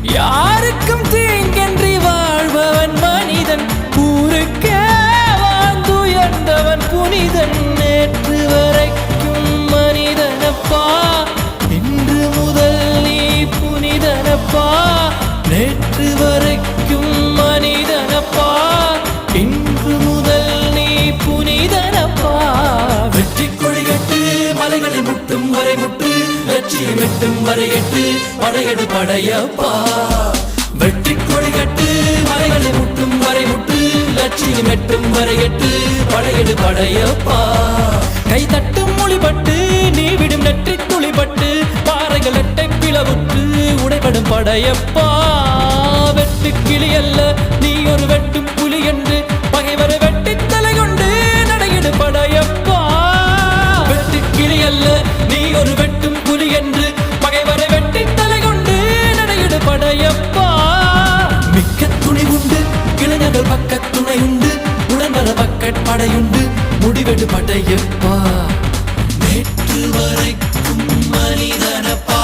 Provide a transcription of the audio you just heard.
யாருக்கும் தீங்கன்றி வாழ்பவன் மனிதன், ஊருக்கே வாழ்ந்துயர்ந்தவன் புனிதன். நேற்று வரைக்கும் மனிதனப்பா, இன்று முதல் நீ புனிதனப்பா. நேற்று வரைக்கும் மனிதனப்பா, இன்று முதல் நீ புனிதனப்பா. வெற்றி கொடிகட்டு மலைகளை முட்டும் வரை முட்டு, லட்சியம் எட்டும் வரை எட்டு, படையெடு படையப்பா. வெற்றி கொடிகட்டு மலைகளை முட்டும் வரை முட்டு, லட்சியம் எட்டும் வரை எட்டு, படையெடு படையப்பா. கை தட்டும் மொழிபட்டு நீ விடும் நெற்றி துளிபட்டு, பாறைகள் எட்டை பிளவுற்று உடைபடும் படையப்பா. வெட்டு கிளி அல்ல நீ ஒரு வெட்டும் புலி என்று, பகைவரை வெட்டி தலை கொண்டு நடையிடு படையப்பா. வெட்டு கிளி அல்ல நீ ஒரு வெட்டும் புலி என்று, பகைவரை வெட்டி தலை கொண்டு நடையிடு படையப்பா. மிக்க துணி உண்டு இளைஞர்கள் பக்க துணை உண்டு, உடன்பட பக்கட் படையுண்டு, முடிவெடு படையப்பா. நேற்று வரைக்கும் மனிதனப்பா,